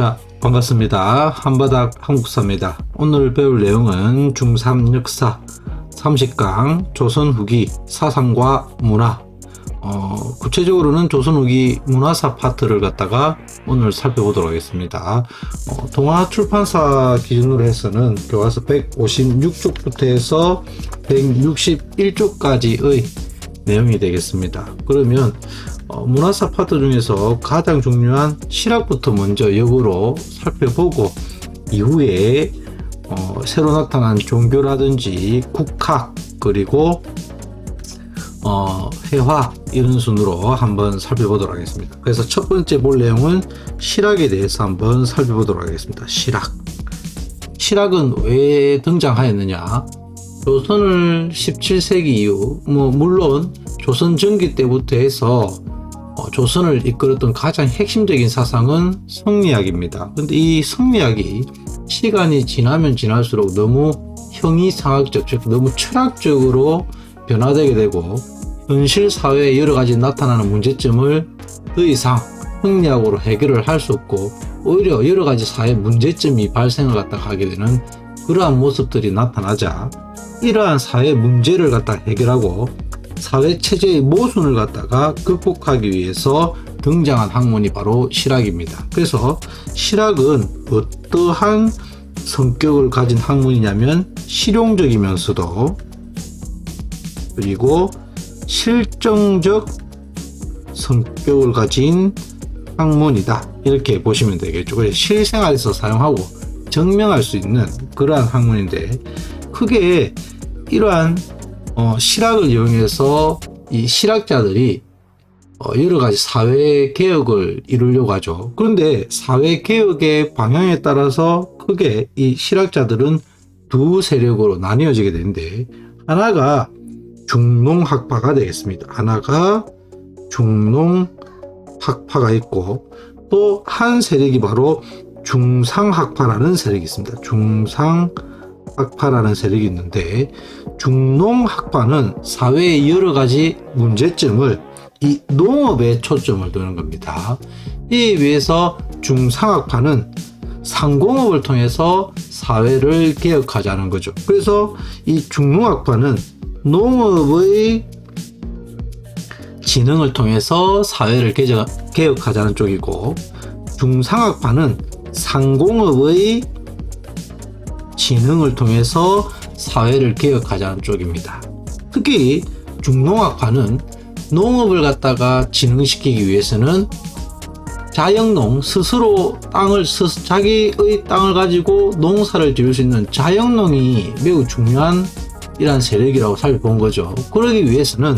자, 반갑습니다. 한바닥 한국사입니다. 오늘 배울 내용은 중3 역사 30강 조선 후기 사상과 문화, 구체적으로는 조선 후기 문화사 파트를 갖다가 오늘 살펴보도록 하겠습니다. 동아 출판사 기준으로 해서는 교과서 156쪽부터 해서 161쪽까지의 내용이 되겠습니다. 그러면 문화사 파트 중에서 가장 중요한 실학부터 먼저 역으로 살펴보고 이후에 새로 나타난 종교라든지 국학 그리고 회화 이런 순으로 한번 살펴보도록 하겠습니다. 그래서 첫 번째 볼 내용은 실학에 대해서 한번 살펴보도록 하겠습니다. 실학은 왜 등장하였느냐? 조선을 17세기 이후 물론 조선 전기 때부터 해서 조선을 이끌었던 가장 핵심적인 사상은 성리학입니다. 근데 이 성리학이 시간이 지나면 지날수록 너무 형이상학적, 즉 너무 철학적으로 변화되게 되고 현실 사회에 여러 가지 나타나는 문제점을 더 이상 성리학으로 해결을 할 수 없고 오히려 여러 가지 사회 문제점이 발생을 갖다가 하게 되는 그러한 모습들이 나타나자 이러한 사회 문제를 갖다 해결하고 사회 체제의 모순을 갖다가 극복하기 위해서 등장한 학문이 바로 실학입니다. 그래서 실학은 어떠한 성격을 가진 학문이냐면 실용적이면서도 그리고 실정적 성격을 가진 학문이다. 이렇게 보시면 되겠죠. 그래서 실생활에서 사용하고 증명할 수 있는 그러한 학문인데 크게 이러한 실학을 이용해서 이 실학자들이 여러 가지 사회 개혁을 이루려고 하죠. 그런데 사회 개혁의 방향에 따라서 크게 이 실학자들은 두 세력으로 나뉘어지게 되는데 하나가 중농학파가 되겠습니다. 하나가 중농학파가 있고 또 한 세력이 바로 중상학파라는 세력이 있습니다. 중상학파라는 세력이 있는데 중농학파는 사회의 여러 가지 문제점을 이 농업에 초점을 두는 겁니다. 이에 비해서 중상학파는 상공업을 통해서 사회를 개혁하자는 거죠. 그래서 이 중농학파는 농업의 진흥을 통해서 사회를 개혁하자는 쪽이고 중상학파는 상공업의 진흥을 통해서 사회를 개혁하자는 쪽입니다. 특히 중농학파는 농업을 갖다가 진흥시키기 위해서는 자영농, 스스로 자기의 땅을 가지고 농사를 지을 수 있는 자영농이 매우 중요한 이러한 세력이라고 살펴본 거죠. 그러기 위해서는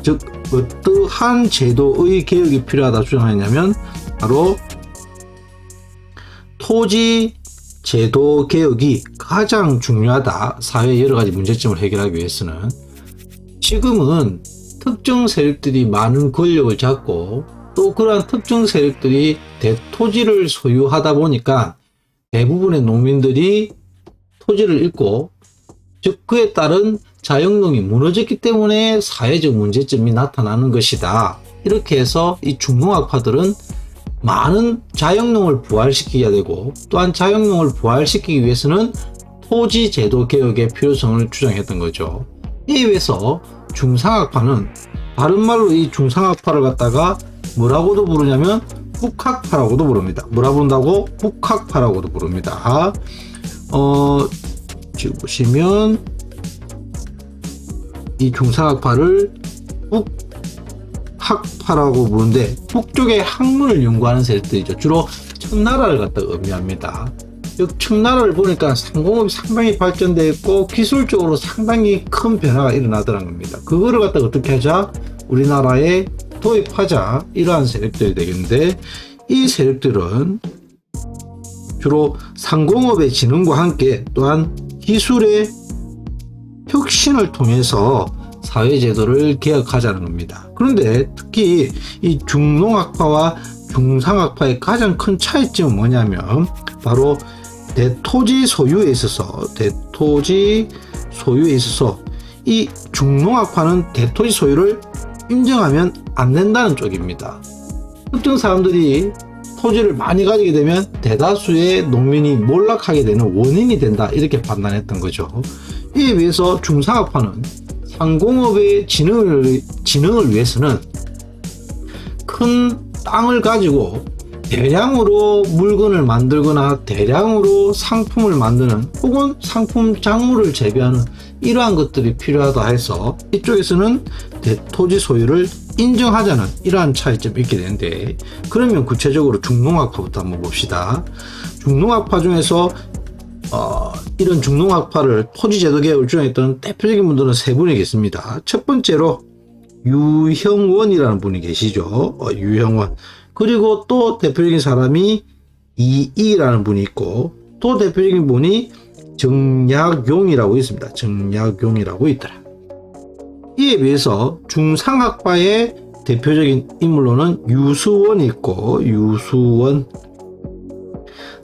즉 어떠한 제도의 개혁이 필요하다 주장했냐면 바로 토지 제도 개혁이 가장 중요하다. 사회의 여러 가지 문제점을 해결하기 위해서는 지금은 특정 세력들이 많은 권력을 잡고 또 그러한 특정 세력들이 대토지를 소유하다 보니까 대부분의 농민들이 토지를 잃고 즉 그에 따른 자영농이 무너졌기 때문에 사회적 문제점이 나타나는 것이다. 이렇게 해서 이 중농학파들은 많은 자영농을 부활시켜야 되고 또한 자영농을 부활시키기 위해서는 토지 제도 개혁의 필요성을 주장했던 거죠. 이에 비해서 중상학파는 다른 말로 이 중상학파를 갖다가 뭐라고도 부르냐면 북학파라고도 부릅니다. 뭐라 부른다고? 북학파라고도 부릅니다. 지금 보시면 이 중상학파를 북학파라고 부르는데 북쪽의 학문을 연구하는 세력들이죠. 주로 청나라를 갖다가 의미합니다. 청나라를 보니까 상공업이 상당히 발전되어 있고 기술적으로 상당히 큰 변화가 일어나더라는 겁니다. 그거를 갖다가 어떻게 하자? 우리나라에 도입하자. 이러한 세력들이 되겠는데 이 세력들은 주로 상공업의 진흥과 함께 또한 기술의 혁신을 통해서 사회제도를 개혁하자는 겁니다. 그런데 특히 이 중농학파와 중상학파의 가장 큰 차이점은 뭐냐면 바로 대토지 소유에 있어서 이 중농학파는 대토지 소유를 인정하면 안 된다는 쪽입니다. 특정 사람들이 토지를 많이 가지게 되면 대다수의 농민이 몰락하게 되는 원인이 된다, 이렇게 판단했던 거죠. 이에 비해서 중상업화는 상공업의 진흥을 위해서는 큰 땅을 가지고 대량으로 물건을 만들거나 대량으로 상품을 만드는 혹은 상품 작물을 재배하는 이러한 것들이 필요하다 해서 이쪽에서는 토지 소유를 인정하자는 이러한 차이점이 있게 되는데, 그러면 구체적으로 중농학파부터 한번 봅시다. 중농학파 중에서 이런 중농학파를 토지제도 개혁을 주장했던 대표적인 분들은 세 분이 계십니다. 첫 번째로 유형원이라는 분이 계시죠. 유형원. 그리고 또 대표적인 사람이 이이라는 분이 있고, 또 대표적인 분이 정약용이라고 있습니다. 정약용이라고 있더라. 이에 비해서 중상학파의 대표적인 인물로는 유수원이 있고, 유수원.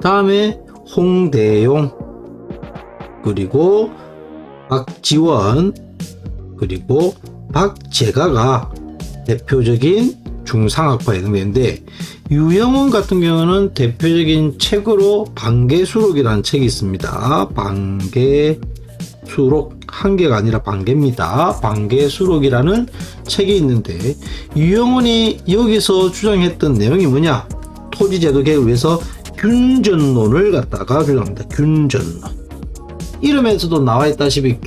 다음에 홍대용, 그리고 박지원, 그리고 박재가가 대표적인 중상학파에 해당되는데, 유형원 같은 경우는 대표적인 책으로 반개수록이라는 책이 있습니다. 반개수록, 한 개가 아니라 반개입니다. 반개수록이라는 책이 있는데, 유형원이 여기서 주장했던 내용이 뭐냐? 토지제도 개혁을 위해서 균전론을 갖다가 주장합니다. 균전론. 이름에서도 나와 있다시피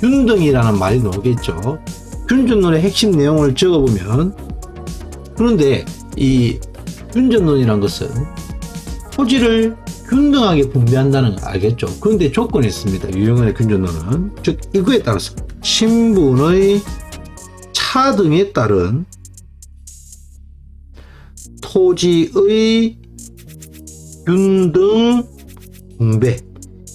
균등이라는 말이 나오겠죠. 균전론의 핵심 내용을 적어보면, 그런데 이 균전론이란 것은 토지를 균등하게 분배한다는 거 알겠죠? 그런데 조건이 있습니다. 유형원의 균전론은, 즉 이거에 따라서 신분의 차등에 따른 토지의 균등 분배,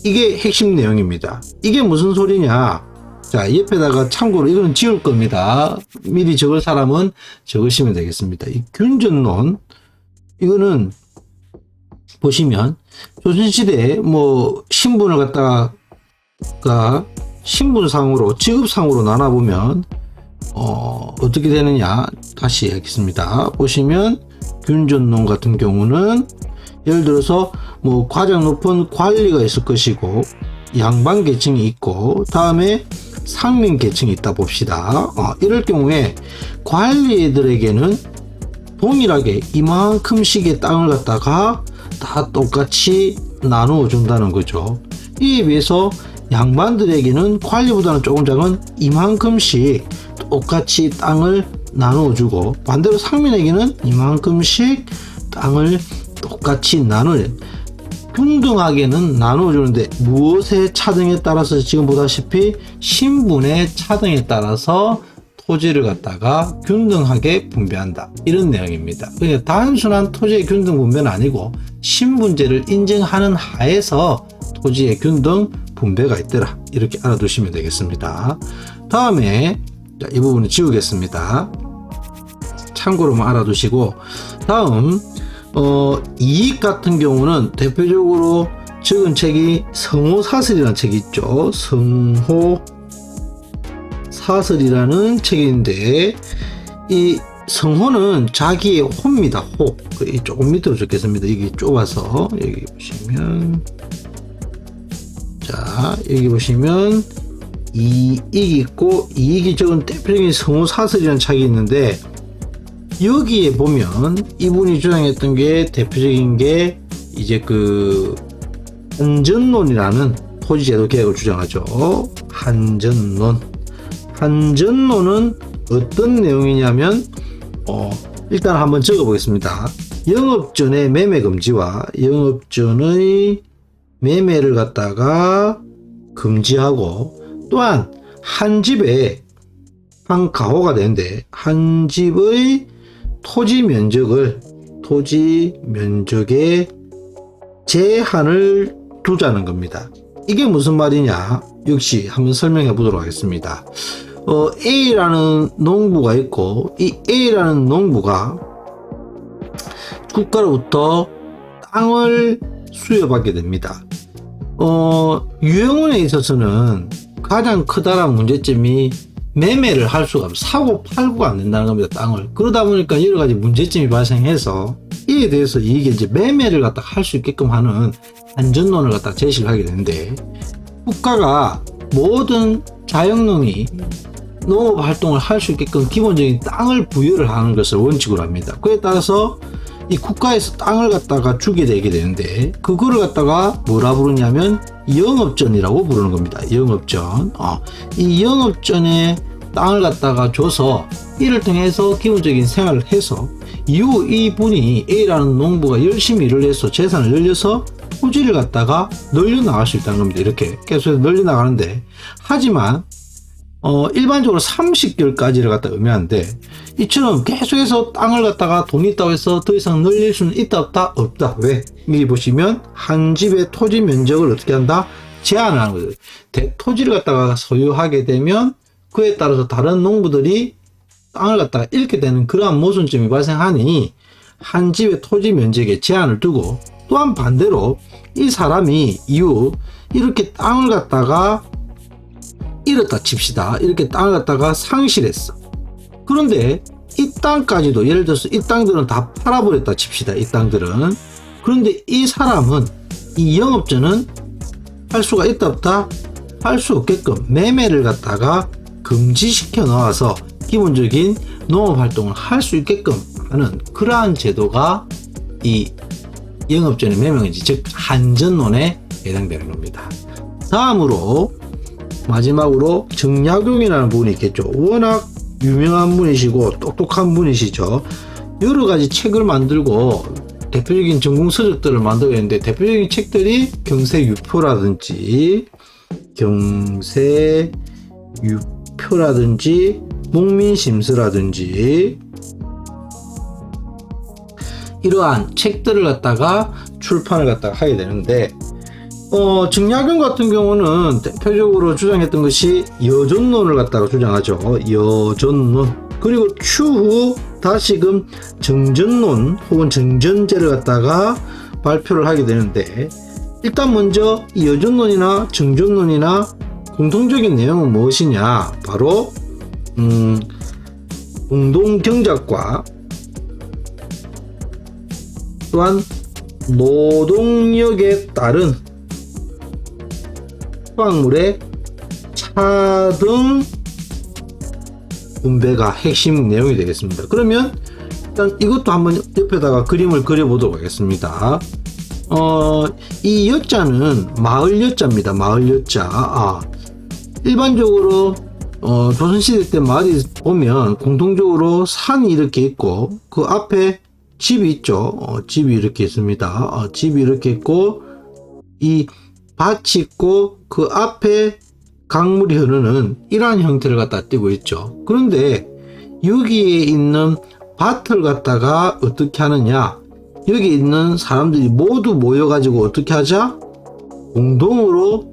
이게 핵심 내용입니다. 이게 무슨 소리냐? 자, 옆에다가 참고로 이거는 지울 겁니다. 미리 적을 사람은 적으시면 되겠습니다. 이 균전론, 이거는 보시면 조선시대에 뭐 신분을 갖다가 신분상으로, 직업상으로 나눠보면 어떻게 되느냐, 다시 하겠습니다. 보시면 균전론 같은 경우는 예를 들어서 뭐 가장 높은 관리가 있을 것이고, 양반 계층이 있고, 다음에 상민 계층이 있다 봅시다. 이럴 경우에 관리들에게는 동일하게 이만큼씩의 땅을 갖다가 다 똑같이 나누어 준다는 거죠. 이에 비해서 양반들에게는 관리보다는 조금 작은 이만큼씩 똑같이 땅을 나누어 주고, 반대로 상민에게는 이만큼씩 땅을 똑같이 균등하게는 나누어주는데, 무엇의 차등에 따라서 지금 보다시피 신분의 차등에 따라서 토지를 갖다가 균등하게 분배한다, 이런 내용입니다. 그러니까 단순한 토지의 균등 분배는 아니고 신분제를 인정하는 하에서 토지의 균등 분배가 있더라, 이렇게 알아두시면 되겠습니다. 다음에 이 부분은 지우겠습니다. 참고로만 알아두시고, 다음 이익 같은 경우는 대표적으로 적은 책이 성호사설이라는 책이 있죠. 성호사설이라는 책인데, 이 성호는 자기의 호입니다. 호. 조금 밑으로 적겠습니다. 이게 좁아서. 여기 보시면, 자, 여기 보시면 이익이 있고, 이익이 적은 대표적인 성호사설이라는 책이 있는데, 여기에 보면 이분이 주장했던 게 대표적인 게 이제 그 한전론이라는 토지제도 개혁을 주장하죠. 한전론은 어떤 내용이냐면, 일단 한번 적어 보겠습니다. 영업전의 매매 금지와 영업전의 매매를 갖다가 금지하고, 또한 한 집에 한 가호가 되는데 한 집의 토지 면적에 제한을 두자는 겁니다. 이게 무슨 말이냐? 역시 한번 설명해 보도록 하겠습니다. A라는 농부가 있고, 이 A라는 농부가 국가로부터 땅을 수여받게 됩니다. 유형원에 있어서는 가장 커다란 문제점이 매매를 할 수가 없어요. 사고 팔고가 안 된다는 겁니다. 땅을. 그러다 보니까 여러 가지 문제점이 발생해서 여기에 대해서 이게 이제 매매를 갖다 할 수 있게끔 하는 안전론을 갖다 제시를 하게 되는데, 국가가 모든 자영농이 농업 활동을 할 수 있게끔 기본적인 땅을 부여를 하는 것을 원칙으로 합니다. 그에 따라서 이 국가에서 땅을 갖다가 주게 되게 되는데, 그거를 갖다가 뭐라 부르냐면 영업전이라고 부르는 겁니다. 영업전. 이 영업전에 땅을 갖다가 줘서 이를 통해서 기본적인 생활을 해서 이후 이분이 A라는 농부가 열심히 일을 해서 재산을 늘려서 토지를 갖다가 늘려나갈 수 있다는 겁니다. 이렇게 계속해서 늘려나가는데, 하지만 일반적으로 30개월까지를 갖다 의미하는데, 이처럼 계속해서 땅을 갖다가 돈이 있다고 해서 더 이상 늘릴 수는 있다 없다? 없다. 왜? 미리 보시면 한 집의 토지 면적을 어떻게 한다? 제한을 하는 거죠. 토지를 갖다가 소유하게 되면 그에 따라서 다른 농부들이 땅을 갖다가 잃게 되는 그러한 모순점이 발생하니 한 집의 토지 면적에 제한을 두고, 또한 반대로 이 사람이 이후 이렇게 땅을 갖다가 잃었다 칩시다. 이렇게 땅을 갖다가 상실했어. 그런데 이 땅까지도, 예를 들어서 이 땅들은 다 팔아버렸다 칩시다. 이 땅들은. 그런데 이 사람은, 이 영업자는 할 수가 있다 없다? 할 수 없게끔 매매를 갖다가 금지시켜 놓아서 기본적인 농업 활동을 할 수 있게끔 하는 그러한 제도가 이 영업전의 매매금지, 즉 한전론에 해당되는 겁니다. 다음으로 마지막으로 정약용이라는 분이 있겠죠. 워낙 유명한 분이시고 똑똑한 분이시죠. 여러 가지 책을 만들고 대표적인 전공서적들을 만들고 있는데, 대표적인 책들이 경세유표라든지 목민심서라든지 이러한 책들을 갖다가 출판을 갖다가 하게 되는데, 정약용 같은 경우는 대표적으로 주장했던 것이 여존론을 갖다가 주장하죠. 여존론. 그리고 추후 다시금 정전론 혹은 정전제를 갖다가 발표를 하게 되는데, 일단 먼저 이 여존론이나 정전론이나 공통적인 내용은 무엇이냐? 바로 공동경작과 또한 노동력에 따른 수확물의 차등 분배가 핵심 내용이 되겠습니다. 그러면 일단 이것도 한번 옆에다가 그림을 그려보도록 하겠습니다. 이 여자는 마을 여자입니다. 마을 여자. 일반적으로 조선시대 때 마을이 보면 공통적으로 산이 이렇게 있고 그 앞에 집이 있죠. 집이 이렇게 있습니다. 집이 이렇게 있고 이 밭이 있고 그 앞에 강물이 흐르는 이러한 형태를 갖다 띄고 있죠. 그런데 여기에 있는 밭을 갖다가 어떻게 하느냐? 여기 있는 사람들이 모두 모여가지고 어떻게 하자? 공동으로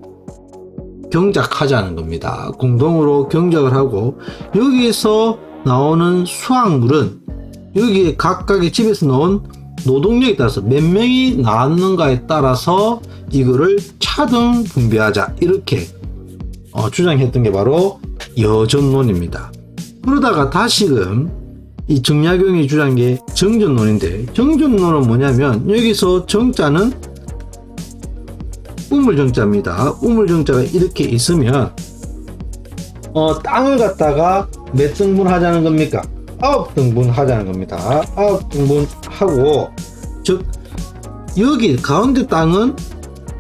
경작하자는 겁니다. 공동으로 경작을 하고, 여기에서 나오는 수확물은 여기에 각각의 집에서 나온 노동력에 따라서 몇 명이 나왔는가에 따라서 이거를 차등 분배하자, 이렇게 주장했던 게 바로 여전론입니다. 그러다가 다시금 이 정약용이 주장한 게 정전론인데, 정전론은 뭐냐면 여기서 정자는 우물정자입니다. 우물정자가 이렇게 있으면 땅을 갖다가 몇 등분 하자는 겁니까? 9등분 하자는 겁니다. 9등분 하고, 즉 여기 가운데 땅은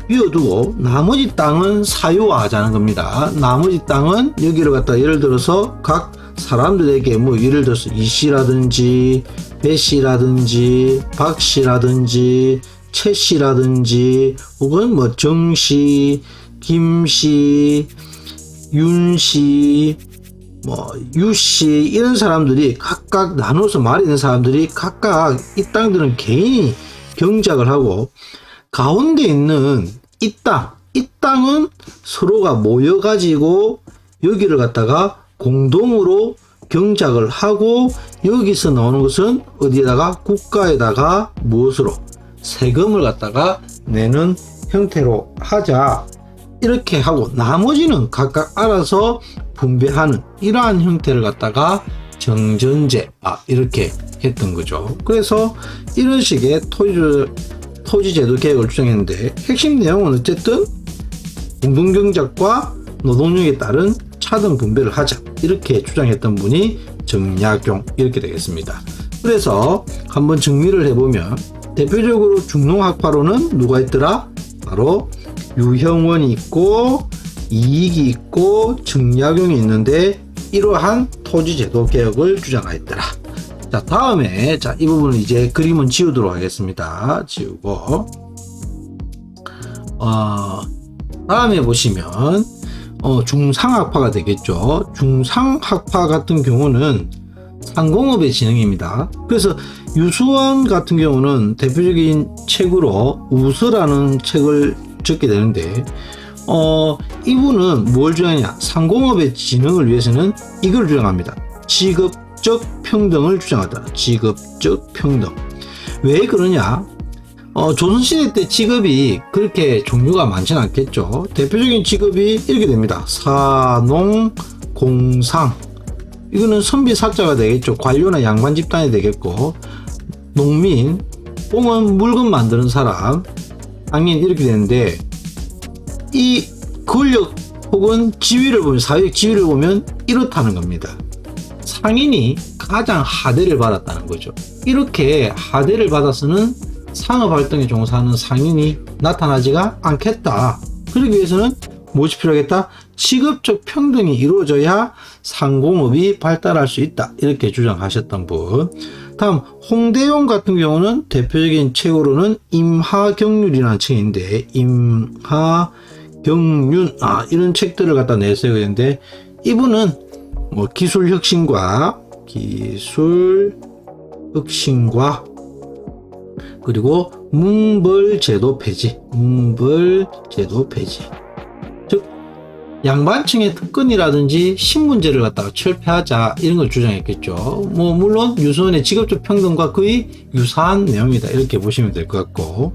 비워두고 나머지 땅은 사유화하자는 겁니다. 나머지 땅은 여기를 갖다 예를 들어서 각 사람들에게 뭐 예를 들어서 이씨라든지 배씨라든지 박씨라든지 최씨라든지 혹은 뭐 정씨, 김씨, 윤씨, 뭐 유씨, 이런 사람들이 각각 나눠서 말이 있는 사람들이 각각 이 땅들은 개인이 경작을 하고, 가운데 있는 이 땅은 서로가 모여가지고 여기를 갖다가 공동으로 경작을 하고, 여기서 나오는 것은 어디에다가 국가에다가 무엇으로 세금을 갖다가 내는 형태로 하자, 이렇게 하고 나머지는 각각 알아서 분배하는 이러한 형태를 갖다가 정전제 이렇게 했던 거죠. 그래서 이런 식의 토지제도 개혁을 주장했는데 핵심 내용은 어쨌든 공동경작과 노동력에 따른 차등 분배를 하자 이렇게 주장했던 분이 정약용 이렇게 되겠습니다. 그래서 한번 정리를 해보면 대표적으로 중농학파로는 누가 있더라? 바로 유형원이 있고 이익이 있고 정약용이 있는데 이러한 토지제도 개혁을 주장하였더라. 자, 다음에 이 부분은 이제 그림은 지우도록 하겠습니다. 지우고 다음에 보시면 중상학파가 되겠죠. 중상학파 같은 경우는 상공업의 진흥입니다. 그래서 유수원 같은 경우는 대표적인 책으로 우서라는 책을 적게 되는데 이분은 뭘 주장하냐? 상공업의 진흥을 위해서는 이걸 주장합니다. 직업적 평등을 주장하다. 직업적 평등. 왜 그러냐? 조선시대 때 직업이 그렇게 종류가 많지는 않겠죠. 대표적인 직업이 이렇게 됩니다. 사농, 공상. 이거는 선비 사자가 되겠죠. 관료나 양반 집단이 되겠고, 농민, 공은 물건 만드는 사람, 당연히 이렇게 되는데, 이 권력 혹은 지위를 보면, 사회적 지위를 보면 이렇다는 겁니다. 상인이 가장 하대를 받았다는 거죠. 이렇게 하대를 받아서는 상업활동에 종사하는 상인이 나타나지가 않겠다. 그러기 위해서는 무엇이 필요하겠다? 직업적 평등이 이루어져야 상공업이 발달할 수 있다. 이렇게 주장하셨던 분. 다음 홍대용 같은 경우는 대표적인 책으로는 임하경륜이라는 책인데 임하경륜 이런 책들을 갖다 냈어야 되는데 이분은 기술혁신과 그리고 문벌제도 폐지, 즉 양반층의 특권이라든지 신분제를 갖다가 철폐하자 이런 걸 주장했겠죠. 물론 유수원의 직업적 평등과 거의 유사한 내용이다 이렇게 보시면 될 것 같고,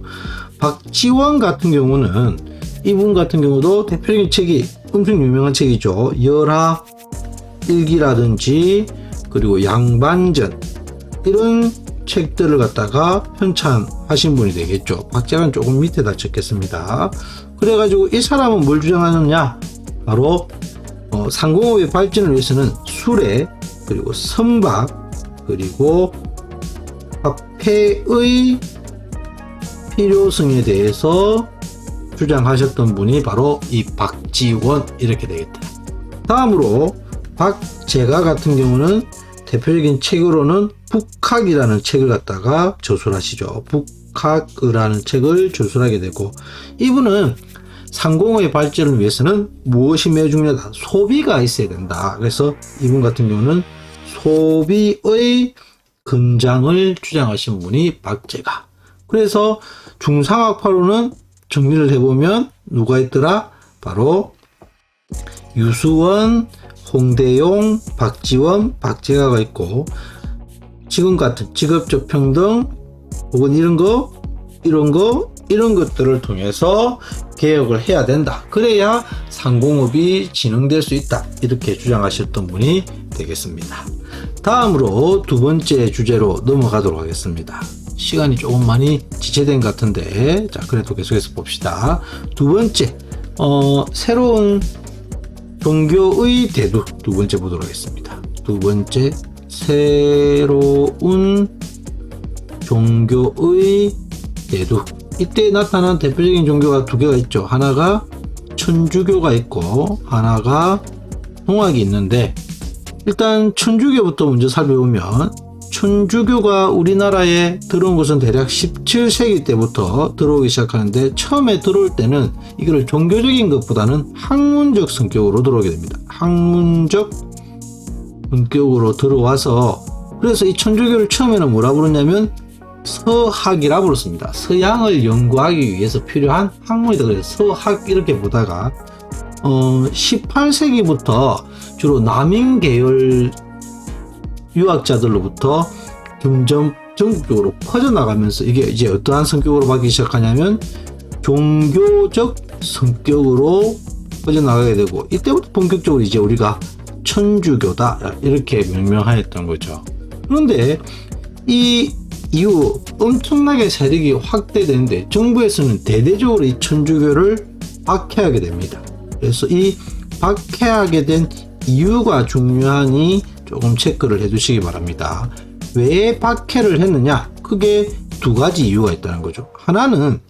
박지원 같은 경우는 이분 같은 경우도 대표적인 책이 엄청 유명한 책이죠. 열하일기라든지 그리고 양반전 이런 책들을 갖다가 편찬하신 분이 되겠죠. 박자는 조금 밑에다 적겠습니다. 그래가지고 이 사람은 뭘 주장하느냐? 바로 상공업의 발전을 위해서는 수레 그리고 선박 그리고 화폐의 필요성에 대해서 주장하셨던 분이 바로 이 박지원 이렇게 되겠다. 다음으로 박제가 같은 경우는 대표적인 책으로는 북학이라는 책을 갖다가 저술하시죠. 북학이라는 책을 저술하게 되고, 이분은 상공업의 발전을 위해서는 무엇이 매우 중요하다? 소비가 있어야 된다. 그래서 이분 같은 경우는 소비의 근장을 주장하신 분이 박제가. 그래서 중상학파로는 정리를 해보면 누가 있더라? 바로 유수원, 홍대용, 박지원, 박제가가 있고, 지금 같은 직업적 평등 혹은 이런 것들을 통해서 개혁을 해야 된다. 그래야 상공업이 진흥될 수 있다. 이렇게 주장하셨던 분이 되겠습니다. 다음으로 두 번째 주제로 넘어가도록 하겠습니다. 시간이 조금 많이 지체된 것 같은데, 자, 그래도 계속해서 봅시다. 두 번째, 새로운 종교의 대두 두 번째 보도록 하겠습니다. 두 번째, 새로운 종교의 대두. 이때 나타난 대표적인 종교가 두 개가 있죠. 하나가 천주교가 있고 하나가 동학이 있는데, 일단 천주교부터 먼저 살펴보면 천주교가 우리나라에 들어온 것은 대략 17세기 때부터 들어오기 시작하는데, 처음에 들어올 때는 이걸 종교적인 것보다는 학문적 성격으로 들어오게 됩니다. 학문적 성격으로 들어와서, 그래서 이 천주교를 처음에는 뭐라 부르냐면 서학이라 불렀습니다. 서양을 연구하기 위해서 필요한 학문이다. 그래서 서학 이렇게 보다가 18세기부터 주로 남인 계열 유학자들로부터 점점 전국적으로 퍼져나가면서 이게 이제 어떠한 성격으로 바뀌기 시작하냐면 종교적 성격으로 퍼져나가게 되고, 이때부터 본격적으로 이제 우리가 천주교다 이렇게 명명하였던 거죠. 그런데 이 이후 엄청나게 세력이 확대되는데 정부에서는 대대적으로 이 천주교를 박해하게 됩니다. 그래서 이 박해하게 된 이유가 중요하니 조금 체크를 해 주시기 바랍니다. 왜 박해를 했느냐? 크게 두 가지 이유가 있다는 거죠. 하나는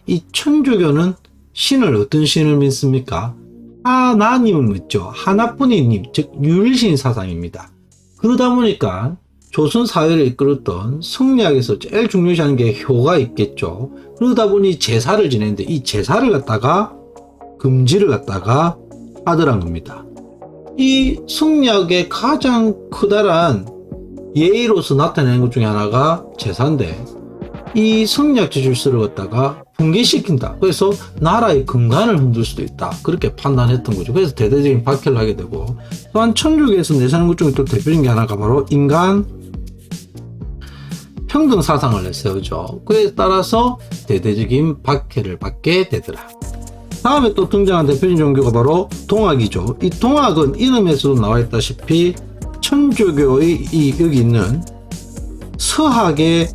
이 천주교는 신을 어떤 신을 믿습니까? 하나님을 믿죠. 하나뿐인 님, 즉 유일신 사상입니다. 그러다 보니까 조선 사회를 이끌었던 성리학에서 제일 중요시하는 게 효가 있겠죠. 그러다 보니 제사를 지내는데 이 제사를 갖다가 금지를 갖다가 하더란 겁니다. 이 성리학의 가장 커다란 예의로서 나타내는 것 중에 하나가 제사인데 이 성리학 질서를 갖다가 붕괴시킨다. 그래서 나라의 근간을 흔들 수도 있다. 그렇게 판단했던 거죠. 그래서 대대적인 박해를 하게 되고 또한 천주교에서 내세우는 것 중에 또 대표적인 게 하나가 바로 인간 평등 사상을 내세우죠. 그에 따라서 대대적인 박해를 받게 되더라. 다음에 또 등장한 대표적인 종교가 바로 동학이죠. 이 동학은 이름에서도 나와 있다시피 천주교의 여기 있는 서학에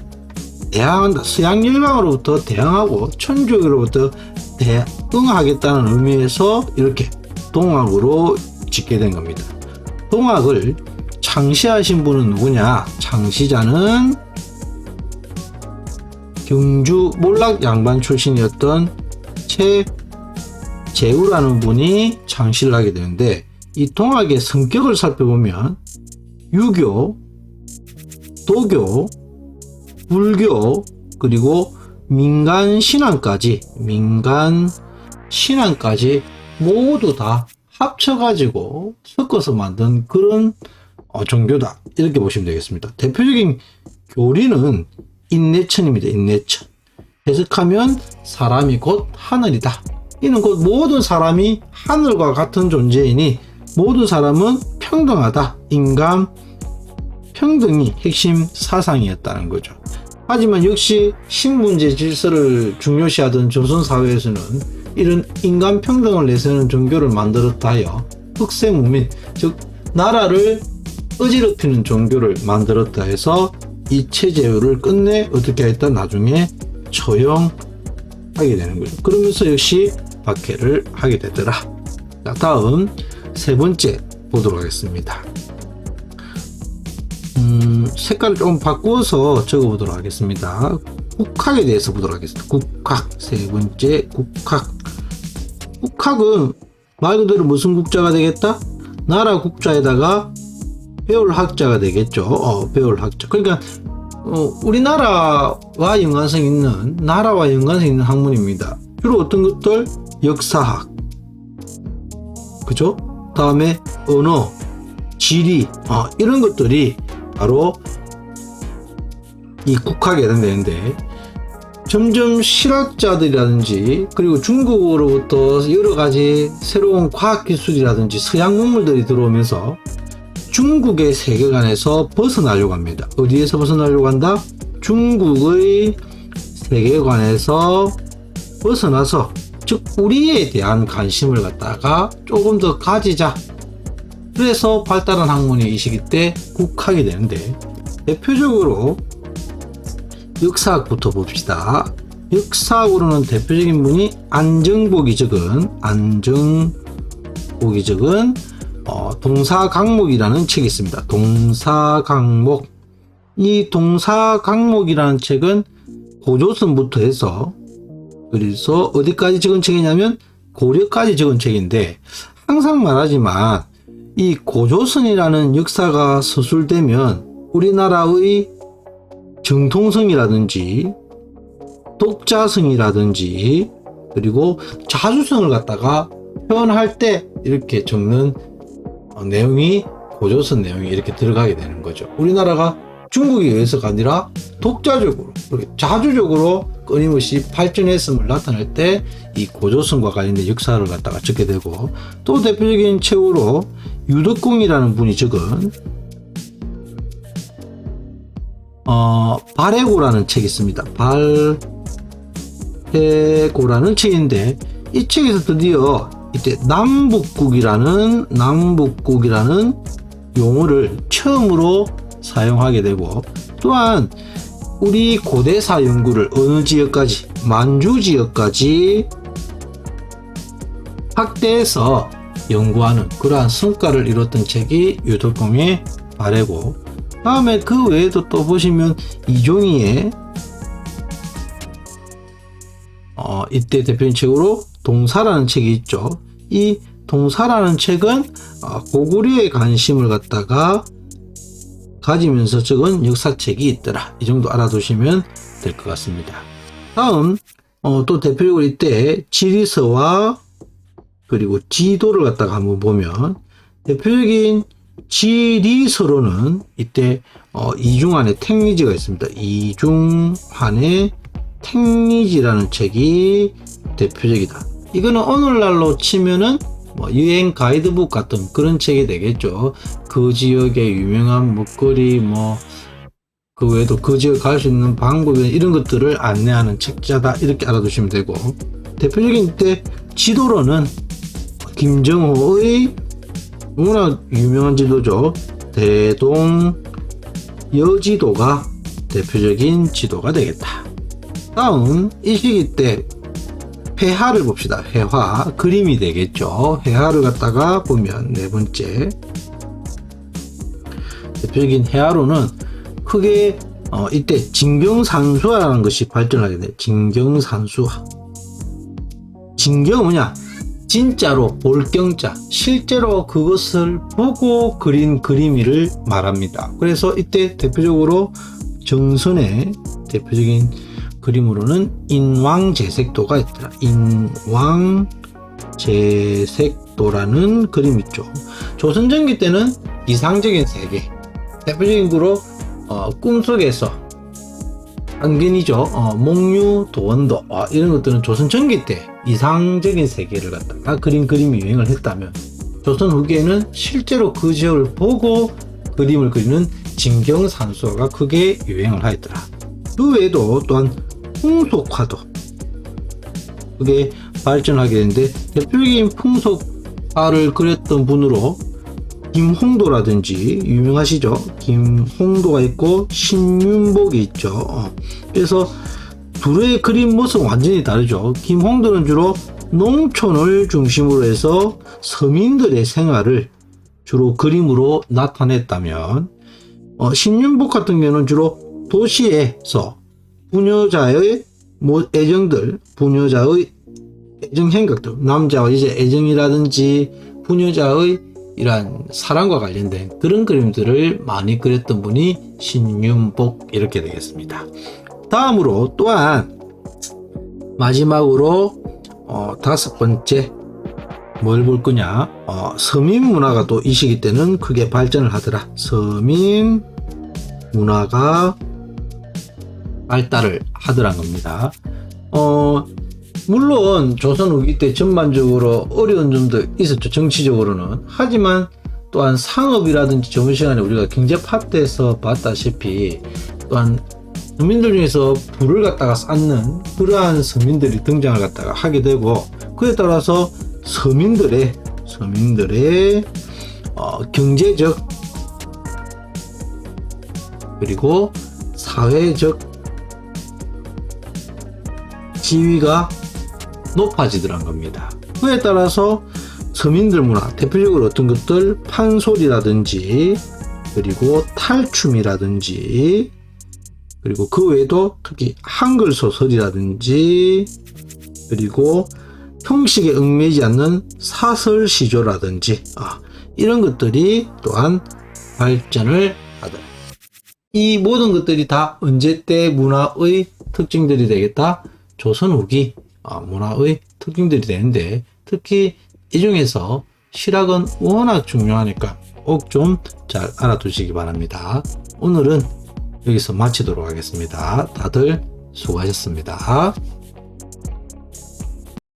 대항한다. 서양 열강으로부터 대항하고 천주교로부터 대응하겠다는 의미에서 이렇게 동학으로 짓게 된 겁니다. 동학을 창시하신 분은 누구냐? 창시자는 경주 몰락 양반 출신이었던 최재우라는 분이 창시를 하게 되는데 이 동학의 성격을 살펴보면 유교, 도교, 불교 그리고 민간 신앙까지 모두 다 합쳐가지고 섞어서 만든 그런 종교다 이렇게 보시면 되겠습니다. 대표적인 교리는 인내천입니다. 인내천. 해석하면 사람이 곧 하늘이다. 이는 곧 모든 사람이 하늘과 같은 존재이니 모든 사람은 평등하다. 인간 평등이 핵심 사상이었다는 거죠. 하지만 역시 신분제 질서를 중요시하던 조선사회에서는 이런 인간 평등을 내세우는 종교를 만들었다 하여 흑세무민, 즉 나라를 어지럽히는 종교를 만들었다 해서 이 최재우를 끝내 어떻게 했다 나중에 처형하게 되는 거죠. 그러면서 역시 박해를 하게 되더라. 자, 다음 세 번째 보도록 하겠습니다. 색깔을 좀 바꾸어서 적어보도록 하겠습니다. 국학에 대해서 보도록 하겠습니다. 국학, 세 번째 국학. 국학은 말 그대로 무슨 국자가 되겠다? 나라 국자에다가 배울 학자가 되겠죠. 배울 학자. 그러니까 우리나라와 연관성 있는 학문입니다. 주로 어떤 것들? 역사학, 그죠? 다음에 언어, 지리, 이런 것들이 바로 이 국학에 해당되는데 점점 실학자들이라든지 그리고 중국으로부터 여러 가지 새로운 과학기술이라든지 서양 문물들이 들어오면서 중국의 세계관에서 벗어나려고 합니다. 어디에서 벗어나려고 한다? 중국의 세계관에서 벗어나서 즉 우리에 대한 관심을 갖다가 조금 더 가지자. 그래서 발달한 학문이 이 시기 때 국학이 되는데 대표적으로 역사학부터 봅시다. 역사학으로는 대표적인 분이 안정복이 적은 동사강목이라는 책이 있습니다. 동사강목. 이 동사강목이라는 책은 고조선부터 해서 그래서 어디까지 적은 책이냐면 고려까지 적은 책인데 항상 말하지만 이 고조선이라는 역사가 서술되면 우리나라의 정통성이라든지 독자성이라든지 그리고 자주성을 갖다가 표현할 때 이렇게 적는 내용이 고조선 내용이 이렇게 들어가게 되는 거죠. 우리나라가 중국에 의해서가 아니라 독자적으로 자주적으로 끊임없이 발전했음을 나타낼 때 이 고조선과 관련된 역사를 갖다가 적게 되고 또 대표적인 책으로 유덕공이라는 분이 적은 발해고라는 책이 있습니다. 발해고라는 책인데 이 책에서 드디어 이때 남북국이라는 용어를 처음으로 사용하게 되고, 또한 우리 고대사 연구를 어느 지역까지, 만주 지역까지 확대해서 연구하는 그러한 성과를 이뤘던 책이 유덕공의 발해고, 다음에 그 외에도 또 보시면 이종희의 이때 대표적인 책으로 동사라는 책이 있죠. 이 동사라는 책은 고구려의 관심을 갖다가 가지면서 적은 역사책이 있더라. 이 정도 알아두시면 될 것 같습니다. 다음 또 대표적으로 이때 지리서와 그리고 지도를 갖다가 한번 보면, 대표적인 지리서로는 이때 이중환의 택리지가 있습니다. 이중환의 택리지라는 책이 대표적이다. 이거는 오늘날로 치면은 여행 가이드북 같은 그런 책이 되겠죠. 그 지역의 유명한 먹거리, 그 외에도 그 지역 갈 수 있는 방법, 이런 것들을 안내하는 책자다, 이렇게 알아두시면 되고, 대표적인 이때 지도로는 김정호의 워낙 유명한 지도죠. 대동 여지도가 대표적인 지도가 되겠다. 다음 이 시기 때 회화를 봅시다. 회화, 그림이 되겠죠. 회화를 갖다가 보면 네 번째 대표적인 회화로는 크게 이때 진경산수화라는 것이 발전하게 돼요. 진경산수화. 진경은 뭐냐? 진짜로 볼 경자, 실제로 그것을 보고 그린 그림이를 말합니다. 그래서 이때 대표적으로 정선의 대표적인 그림으로는 인왕제색도가 있더라. 인왕제색도라는 그림이 있죠. 조선전기 때는 이상적인 세계, 대표적인 거로 꿈속에서 안견이죠. 목류, 도원도, 이런 것들은 조선 전기 때 이상적인 세계를 갖다가 그린 그림이 유행을 했다면, 조선 후기에는 실제로 그 지역을 보고 그림을 그리는 진경산수화가 크게 유행을 하였더라. 그 외에도 또한 풍속화도 그게 발전하게 되는데, 대표적인 풍속화를 그렸던 분으로 김홍도라든지 유명하시죠. 김홍도가 있고 신윤복이 있죠. 그래서 둘의 그림 모습은 완전히 다르죠. 김홍도는 주로 농촌을 중심으로 해서 서민들의 생활을 주로 그림으로 나타냈다면, 신윤복 같은 경우는 주로 도시에서 부녀자의 애정들, 부녀자의 애정 행각들, 남자와 이제 애정이라든지 부녀자의 이러한 사랑과 관련된 그런 그림들을 많이 그렸던 분이 신윤복, 이렇게 되겠습니다. 다음으로 또한 마지막으로 다섯 번째 뭘 볼 거냐, 서민 문화가 또 이 시기 때는 크게 발전을 하더라. 서민 문화가 발달을 하더란 겁니다. 물론 조선 후기 때 전반적으로 어려운 점도 있었죠. 정치적으로는. 하지만 또한 상업이라든지 저번 시간에 우리가 경제 파트에서 봤다시피, 또한 서민들 중에서 부를 갖다가 쌓는 그러한 서민들이 등장을 갖다가 하게 되고, 그에 따라서 서민들의 경제적 그리고 사회적 지위가 높아지더란 겁니다. 그에 따라서 서민들 문화, 대표적으로 어떤 것들, 판소리라든지 그리고 탈춤이라든지, 그리고 그 외에도 특히 한글 소설이라든지, 그리고 형식에 얽매이지 않는 사설 시조라든지, 이런 것들이 또한 발전을 하더라. 이 모든 것들이 다 언제 때 문화의 특징들이 되겠다? 조선 후기 문화의 특징들이 되는데, 특히 이 중에서 실학은 워낙 중요하니까 꼭 좀 잘 알아두시기 바랍니다. 오늘은 여기서 마치도록 하겠습니다. 다들 수고하셨습니다.